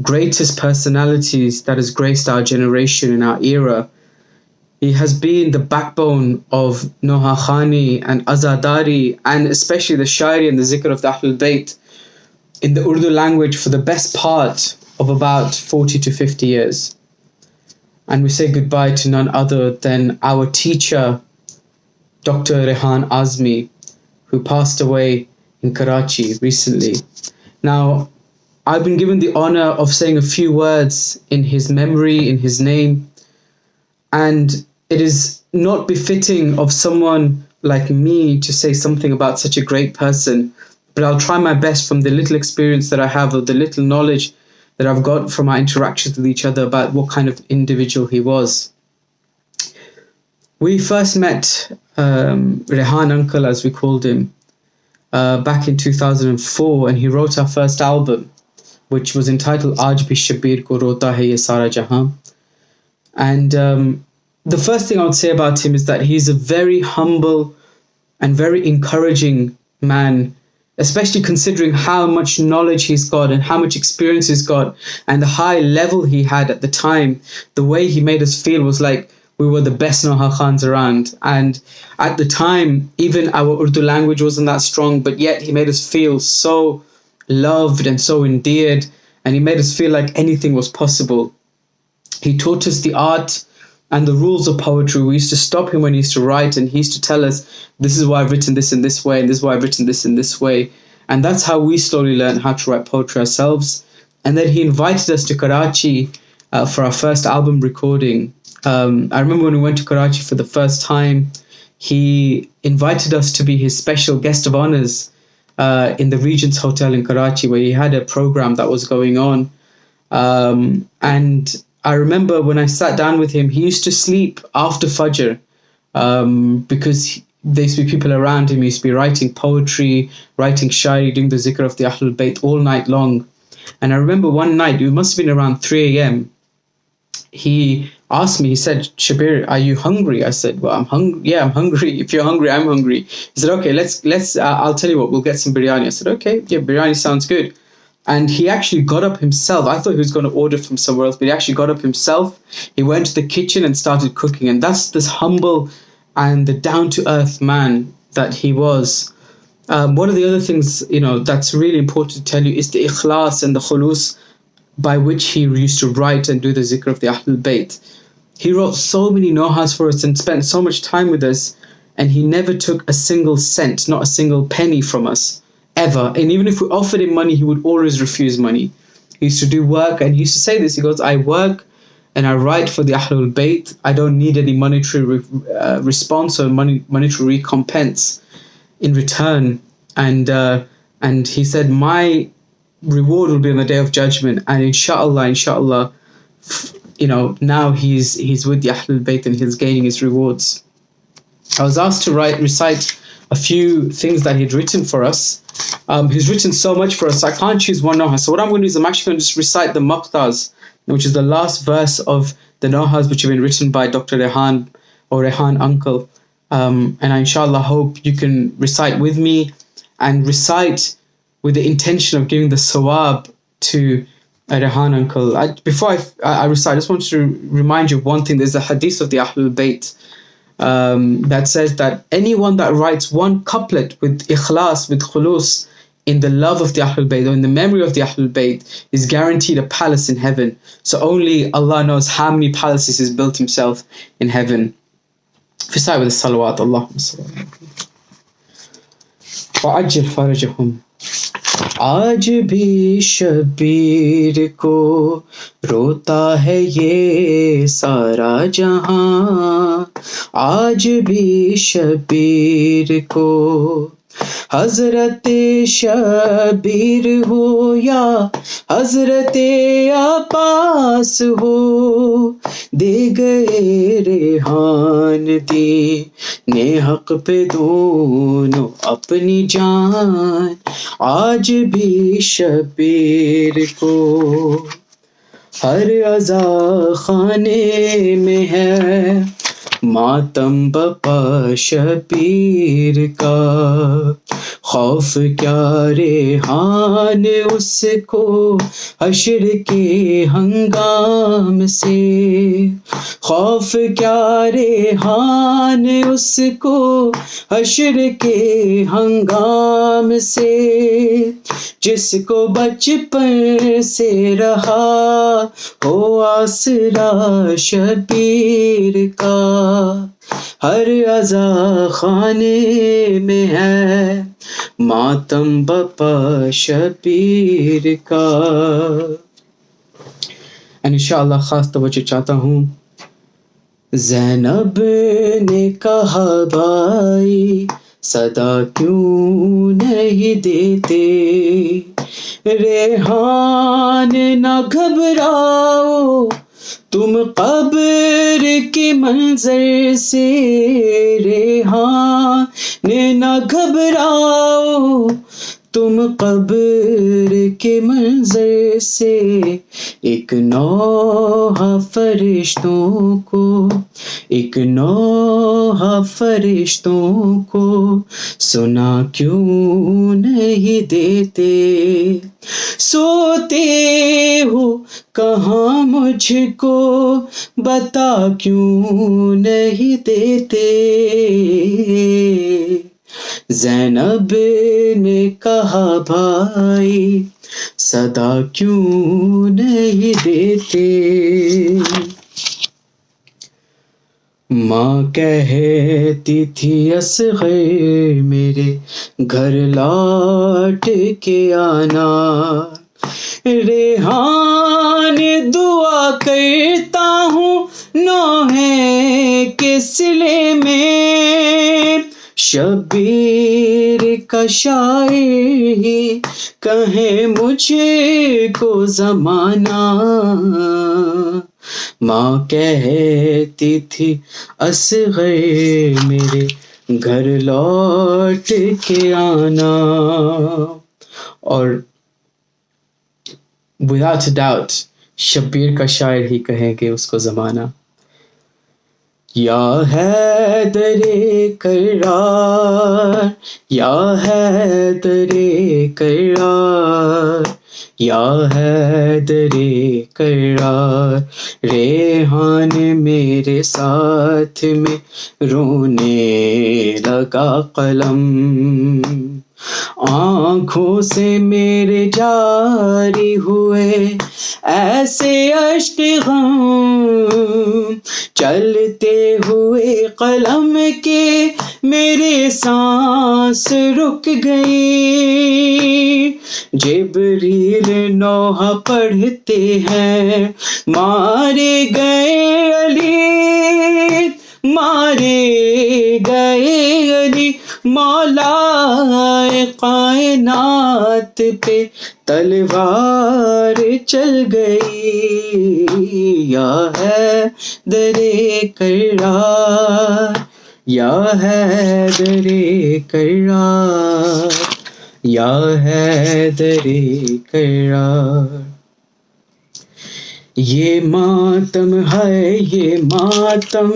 greatest personalities that has graced our generation in our era. He has been the backbone of Noha Khani and Azadari, and especially the Shairi and the Zikr of the Ahlul Bayt in the Urdu language for the best part of about 40 to 50 years. And we say goodbye to none other than our teacher, Dr. Rehan Azmi, who passed away in Karachi recently. Now, I've been given the honor of saying a few words in his memory, in his name, and it is not befitting of someone like me to say something about such a great person, but I'll try my best from the little experience that I have, or the little knowledge that I've got from our interactions with each other, about what kind of individual he was. We first met Rehan Uncle, as we called him, back in 2004, and he wrote our first album, which was entitled Aaj Bhi Shabir Ko Rota Hai Ye Sara Jahan. And the first thing I would say about him is that he's a very humble and very encouraging man, especially considering how much knowledge he's got and how much experience he's got, and the high level he had at the time. The way he made us feel was like we were the best Noha Khans around. And at the time, even our Urdu language wasn't that strong, but yet he made us feel so loved and so endeared, and he made us feel like anything was possible. He taught us the art and the rules of poetry. We used to stop him when he used to write, and he used to tell us, this is why I've written this in this way, and this is why I've written this in this way. And that's how we slowly learned how to write poetry ourselves. And then he invited us to Karachi for our first album recording. I remember when we went to Karachi for the first time, he invited us to be his special guest of honors in the Regent's Hotel in Karachi, where he had a program that was going on. And I remember when I sat down with him, he used to sleep after Fajr because there used to be people around him. He used to be writing poetry, writing shairi, doing the zikr of the Ahlul Bayt all night long. And I remember one night, it must have been around 3 a.m., he asked me, he said, Shabir, are you hungry? I said, well, I'm hungry. Yeah, I'm hungry. If you're hungry, I'm hungry. He said, okay, let's I'll tell you what, we'll get some biryani. I said, okay, yeah, biryani sounds good. And he actually got up himself. I thought he was going to order from somewhere else, but he actually got up himself. He went to the kitchen and started cooking. And that's this humble and the down-to-earth man that he was. One of the other things, that's really important to tell you is the ikhlas and the khulus by which he used to write and do the zikr of the Ahlul Bayt. He wrote so many nohas for us and spent so much time with us, and he never took a single cent, not a single penny from us, ever. And even if we offered him money, he would always refuse money. He used to do work, and he used to say this, he goes, I work and I write for the Ahlul Bayt. I don't need any monetary response or monetary recompense in return. And he said, my reward will be on the Day of Judgment, and inshallah, now he's with the Ahlul Bayt and he's gaining his rewards. I was asked to recite a few things that he'd written for us. He's written so much for us, I can't choose one noha. So what I'm going to do is I'm actually going to just recite the maqtas, which is the last verse of the nohas which have been written by Dr. Rehan or Rehan Uncle. And I inshallah hope you can recite with me and recite with the intention of giving the sawab to Rehan Uncle. Before I recite, I just want to remind you of one thing. There's a hadith of the Ahlul Bayt that says that anyone that writes one couplet with ikhlas, with khulus, in the love of the Ahlul Bayt or in the memory of the Ahlul Bayt is guaranteed a palace in heaven. So only Allah knows how many palaces He's built Himself in heaven. If you start with the salawat, Allahumma salli ala Muhammad. وَعَجِّلْ فَرَجَهُمْ آج بھی شبیر کو روتا ہے یہ سارا جہاں، آج بھی شبیر کو. حضرت شبیر ہو یا حضرت عباس ہو، دے گئے ریحان دین حق پہ دونوں اپنی جان، آج بھی شبیر کو. ہر عزا خانے میں ہے ماتم بپا شبیر کا، خوف کیا ریحان اس کو حشر کے ہنگام سے، خوف کیا ریحان اس کو حشر کے ہنگام سے، جس کو بچپن سے رہا ہو آسرا شبیر کا. ہر عزا خانے میں ہے ماتم بپا شبیر کا. انشاءاللہ خاص توجہ چاہتا ہوں. زینب نے کہا بھائی صدا کیوں نہیں دیتے، ریحان نہ گھبراؤ تم قبر کے منظر سے، ریحان نہ گھبراؤ تم قبر کے منظر سے. ایک نوحہ فرشتوں کو، ایک نوحہ فرشتوں کو سنا کیوں نہیں دیتے، سوتے ہو کہاں مجھ کو بتا کیوں نہیں دیتے. زینب نے کہا بھائی صدا کیوں نہیں دیتے. ماں کہتی تھی اصغر میرے گھر لوٹ کے آنا، ریحان دعا کرتا ہوں نوحے کے صلے میں، شبیر کا شاعر ہی کہے مجھے کو زمانہ. ماں کہتی تھی اصغر میرے گھر لوٹ کے آنا. اور without doubt شبیر کا شاعر ہی کہیں گے اس کو زمانہ. یا حیدر کرار، یا حیدر کرار، یا حیدر کرار، ریحان میرے ساتھ میں رونے لگا قلم، آنکھوں سے میرے جاری ہوئے ایسے اشک غم، چلتے ہوئے قلم کے میرے سانس رک گئی. جبریل نوحہ پڑھتے ہیں مارے گئے علی، مارے گئے علی، مولا کائنات پہ تلوار چل گئی. یا حیدر کرار، یا حیدر کرار، یا حیدر کرار. یہ ماتم ہے یہ ماتم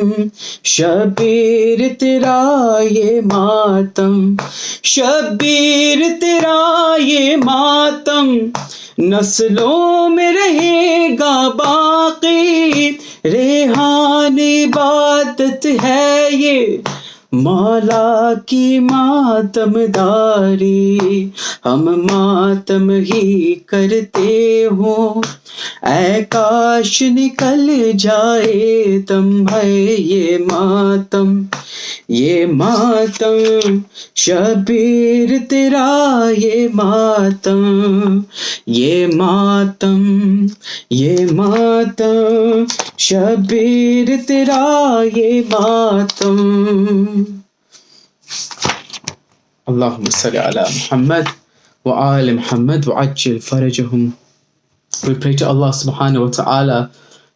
شبیر تیرا، یہ ماتم شبیر تیرا، یہ ماتم نسلوں میں رہے گا باقی. ریحان عبادت ہے یہ مولا کی ماتم داری، ہم ماتم ہی کرتے ہوں، اے کاش نکل جائے دم ہے یہ ماتم، یہ ماتم شبیر تیرا یہ ماتم، یہ ماتم، یہ ماتم شبیر تیرا یہ ماتم. اللہم صلی علی محمد وآل محمد وعجل فرجہم. We pray to Allah subhanahu wa ta'ala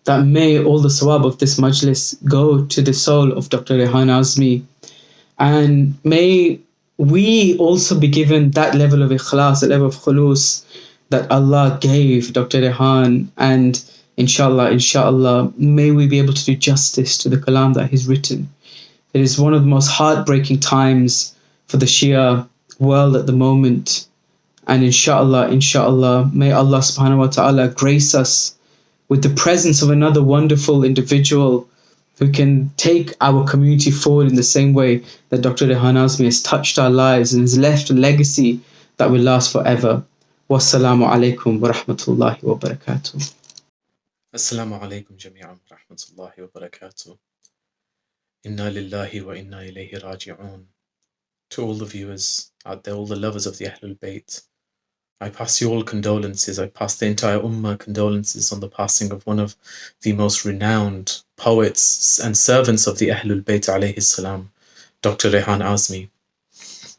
that may all the sawab of this majlis go to the soul of Dr. Rehan Azmi, and may we also be given that level of ikhlas, that level of khulus that Allah gave Dr. Rehan, and inshallah, may we be able to do justice to the kalam that he's written. It is one of the most heartbreaking times for the Shia world at the moment. And inshallah, may Allah subhanahu wa ta'ala grace us with the presence of another wonderful individual who can take our community forward in the same way that Dr. Rehan Azmi has touched our lives and has left a legacy that will last forever. Wassalamu alaikum wa rahmatullahi wa barakatuh. Assalamu alaikum jami'an wa rahmatullahi wa barakatuh. Inna lillahi wa inna ilayhi raji'un. To all the viewers out there, all the lovers of the Ahlul Bayt, I pass you all condolences. I pass the entire Ummah condolences on the passing of one of the most renowned poets and servants of the Ahlul Bayt alayhi salam, Dr. Rehan Azmi.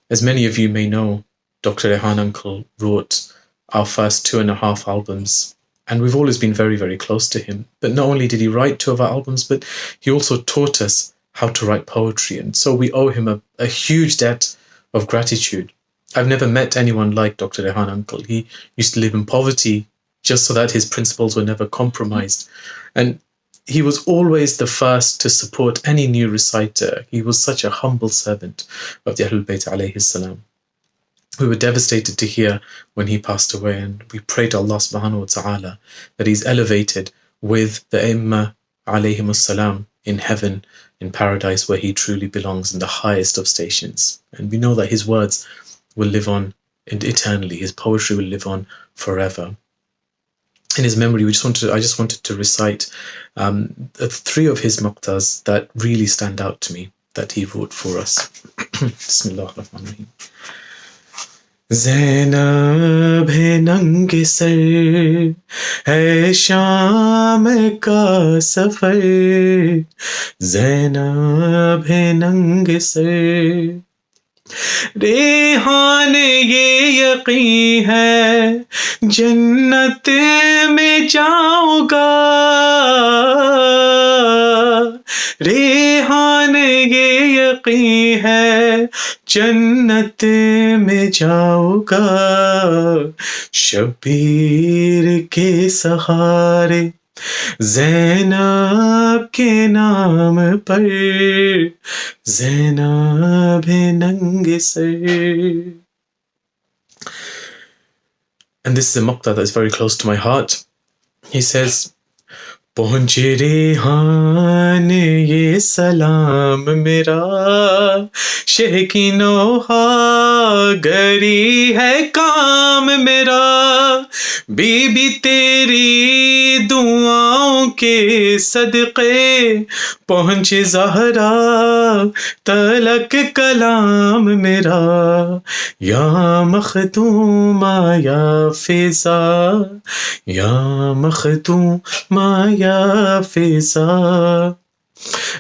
As many of you may know, Dr. Rehan uncle wrote our first 2.5 albums, and we've always been very, very close to him. But not only did he write 2 of our albums, but he also taught us how to write poetry, and so we owe him a huge debt of gratitude. I've never met anyone like Dr. Rehan uncle. He used to live in poverty just so that his principles were never compromised. And he was always the first to support any new reciter. He was such a humble servant of the Ahlul Bayt alayhi salam. We were devastated to hear when he passed away, and we pray to Allah subhanahu wa ta'ala that he's elevated with the Imma alayhim salam in heaven, in paradise, where he truly belongs, in the highest of stations. And we know that his words will live on eternally. His poetry will live on forever. In his memory, I just wanted to recite 3 of his maqtas that really stand out to me, that he wrote for us. Bismillah ar-Rahman ar-Rahim. زینب ہے ننگ سر ہے شام کا سفر، زینب ہے ننگ سر، ریحان یہ یقین ہے جنت میں جاؤں گا، ریحان یہ یقین ہے جنت میں جاؤں گا، شبیر کے سہارے زینب کے نام پر، زینب ہے ننگ سر. And this is a maqta that is very close to my heart. He says, پہنچے ریحان یہ سلام میرا، شہ کی نوحہ گری ہے کام میرا، بی بی تیری دعاؤں کے صدقے پہنچے زہرا تلک کلام میرا، یا مخدوما یا فضا، یا مخدوما یا فضا.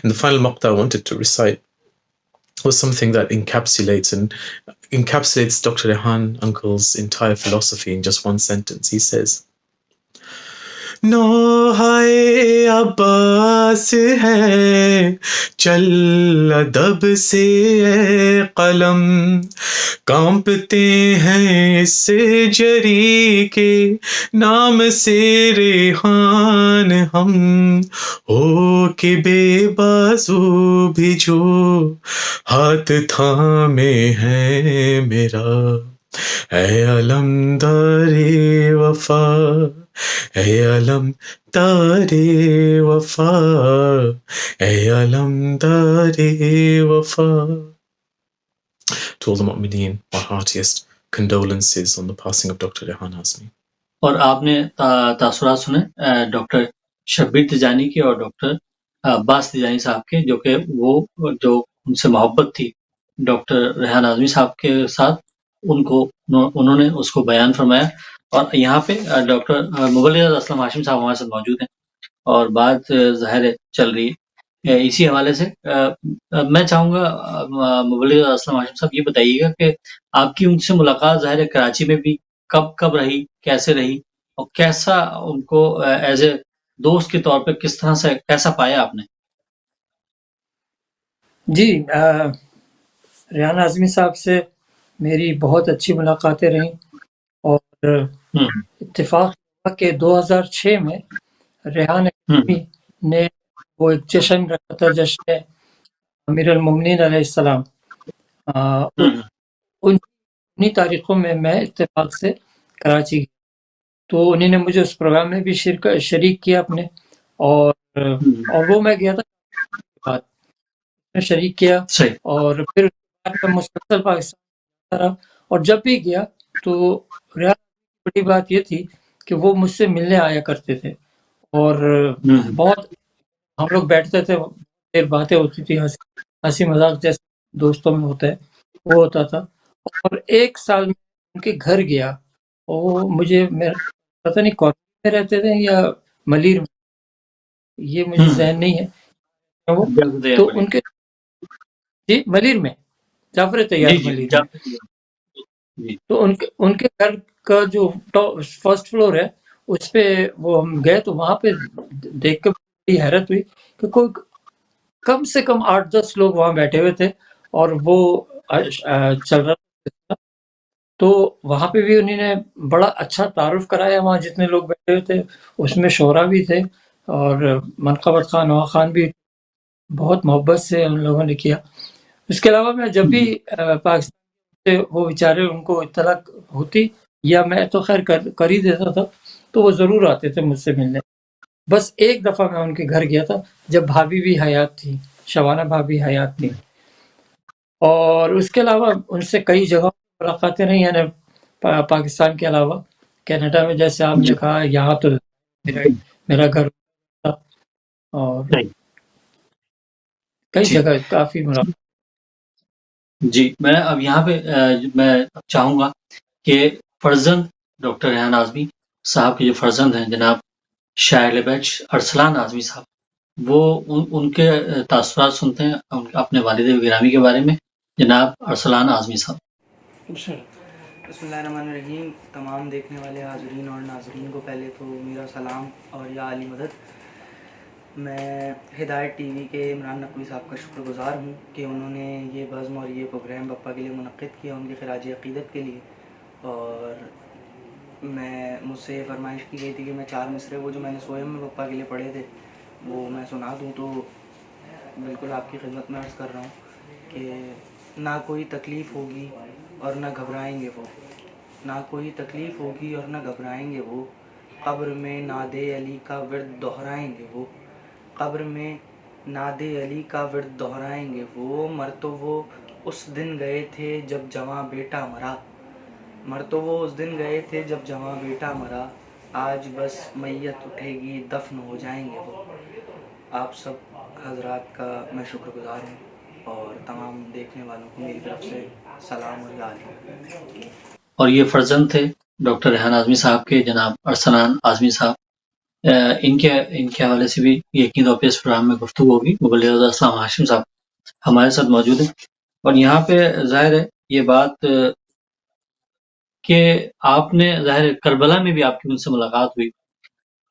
And the final maqta I wanted to recite was something that encapsulates Dr. Rehan uncle's entire philosophy in just one sentence. He says, نوحۂ عباس ہے چل ادب سے اے قلم، کانپتے ہیں اس سے جری کے نام سے ریحان ہم، ہو کہ بے بازو بھی جو ہاتھ تھامے ہیں میرا، اے علمدار وفا، اے علمدار وفا، اے علمدار وفا. To all the mu'mineen, our heartiest condolences on the passing of Dr. Rehan Azmi. اور آپ نے تاثرات سنے ڈاکٹر شبیر تجانی کے اور ڈاکٹر عباس تجانی صاحب کے، جو کہ وہ جو ان سے محبت تھی ڈاکٹر ریحان اعظمی صاحب کے ساتھ، انہوں نے اس کو بیان فرمایا. اور یہاں پہ ڈاکٹر مبلغ اسلم ہاشم صاحب ہمارے ساتھ موجود ہیں اور بات ظاہر ہے چل رہی ہے اسی حوالے سے. میں چاہوں گا مبلغ اسلم ہاشم صاحب یہ بتائیے گا کہ آپ کی ان سے ملاقات ظاہر ہے کراچی میں بھی کب رہی، کیسے رہی، اور کیسا ان کو ایز اے دوست کے طور پہ کس طرح سے کیسا پایا آپ نے؟ جی، ریحان اعظمی صاحب سے میری بہت اچھی ملاقاتیں رہیں، اور اتفاق ہوا کہ 2006 میں ریحان اعظمی نے وہ ایک جشن رکھا تھا، جشن امیر المومنین علیہ السلام. انہی تاریخوں میں میں اتفاق سے کراچی گیا، تو انہوں نے مجھے اس پروگرام میں بھی شریک کیا اپنے، اور وہ میں گیا تھا بعد میں شریک کیا. صحیح. اور پھر اس کے بعد میں مسلسل پاکستان جاتا رہا، اور جب بھی گیا تو ریحان کی بڑی بات یہ تھی کہ وہ مجھ سے ملنے آیا کرتے تھے، اور بہت ہم لوگ بیٹھتے تھے، دیر باتیں ہوتی تھی، ہنسی مذاق جیسے دوستوں میں ہوتا ہے وہ ہوتا تھا. اور ایک سال میں ان کے گھر گیا، وہ مجھے پتہ نہیں کالونی میں رہتے تھے یا ملیر میں، یہ مجھے ذہن نہیں ہے وہ. تو ان کے جی ملیر میں جعفر طیار ملیر میں، تو ان کے گھر کا جو فرسٹ فلور ہے اس پہ وہ ہم گئے، تو وہاں پہ دیکھ کے بڑی حیرت ہوئی کہ کوئی کم سے کم 8-10 لوگ وہاں بیٹھے ہوئے تھے، اور وہ چل رہا تھا. تو وہاں پہ بھی انہوں نے بڑا اچھا تعارف کرایا، وہاں جتنے لوگ بیٹھے ہوئے تھے اس میں شعرا بھی تھے، اور منقبت خان نوا خان بھی بہت محبت سے ان لوگوں نے کیا. اس کے علاوہ میں جب بھی پاکستان سے وہ بیچارے ان کو اطلاع ہوتی، یا میں تو خیر کر ہی دیتا تھا، تو وہ ضرور آتے تھے مجھ سے ملنے. بس ایک دفعہ میں ان کے گھر گیا تھا جب بھابھی بھی حیات تھی، شبانہ بھابھی حیات تھی. اور اس کے علاوہ ان سے کئی جگہوں پر ملاقاتیں رہی، یعنی پاکستان کے علاوہ کینیڈا میں جیسے آپ نے کہا، یہاں تو میرا گھر تھا، اور کئی جگہ کافی ملاقات. جی، میں اب یہاں پہ میں چاہوں گا کہ فرزند ڈاکٹر ریحان اعظمی صاحب کے جو فرزند ہیں جناب شاعر بیچ ارسلان اعظمی صاحب، وہ ان کے تاثرات سنتے ہیں اپنے والد گرامی کے بارے میں. جناب ارسلان اعظمی صاحب. بسم اللہ الرحمن الرحیم. تمام دیکھنے والے حاضرین اور ناظرین کو پہلے تو میرا سلام اور یا علی مدد. میں ہدایت ٹی وی کے عمران نقوی صاحب کا شکر گزار ہوں کہ انہوں نے یہ بزم اور یہ پروگرام بپا کے لیے منعقد کیا، ان کے خراج عقیدت کے لیے. اور مجھ سے یہ فرمائش کی گئی تھی کہ میں 4 مصرے وہ جو میں نے سوئم میں بپا کے لیے پڑھے تھے وہ میں سنا دوں، تو بالکل آپ کی خدمت میں عرض کر رہا ہوں کہ نہ کوئی تکلیف ہوگی اور نہ گھبرائیں گے وہ، نہ کوئی تکلیف ہوگی اور نہ گھبرائیں گے وہ، قبر میں ناد علی کا ورد دہرائیں گے وہ، قبر میں ناد علی کا ورد دہرائیں گے وہ. مر تو وہ اس دن گئے تھے جب جواں بیٹا مرا، مر تو وہ اس دن گئے تھے جب جواں بیٹا مرا، آج بس میت اٹھے گی دفن ہو جائیں گے وہ. آپ سب حضرات کا میں شکر گزار ہوں، اور تمام دیکھنے والوں کو میری طرف سے سلام اور یاد. اور یہ فرزند تھے ڈاکٹر ریحان اعظمی صاحب کے جناب ارسلان اعظمی صاحب. ان کے حوالے سے بھی یقین طور پہ اس پروگرام میں گفتگو ہوگی. مبلغ اسلام ہاشم صاحب ہمارے ساتھ موجود ہیں، اور یہاں پہ ظاہر ہے یہ بات کہ آپ نے ظاہر کربلا میں بھی آپ کی ان سے ملاقات ہوئی،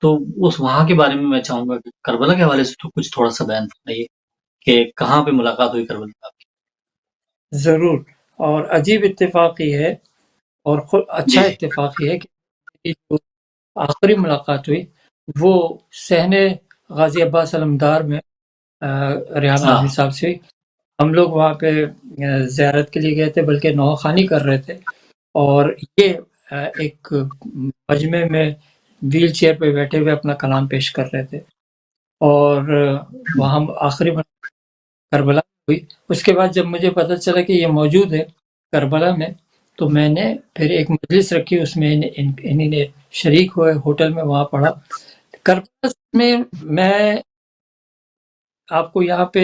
تو اس وہاں کے بارے میں چاہوں گا کہ کربلا کے حوالے سے تو کچھ تھوڑا سا بیان فرمائیے کہ کہاں پہ ملاقات ہوئی کربلا میں آپ کی. ضرور. اور عجیب اتفاق یہ ہے، اور اچھا اتفاق یہ ہے کہ جو آخری ملاقات ہوئی وہ صحن غازی عباس علمدار میں ریحان اعظمی صاحب سے. ہم لوگ وہاں پہ زیارت کے لیے گئے تھے، بلکہ نوحہ خوانی کر رہے تھے، اور یہ ایک مجمع میں ویل چیئر پہ بیٹھے ہوئے اپنا کلام پیش کر رہے تھے، اور وہاں آخری کربلا ہوئی. اس کے بعد جب مجھے پتہ چلا کہ یہ موجود ہے کربلا میں، تو میں نے پھر ایک مجلس رکھی، اس میں انہیں نے شریک ہوئے، ہوٹل میں وہاں پڑھا. کربلا میں آپ کو یہاں پہ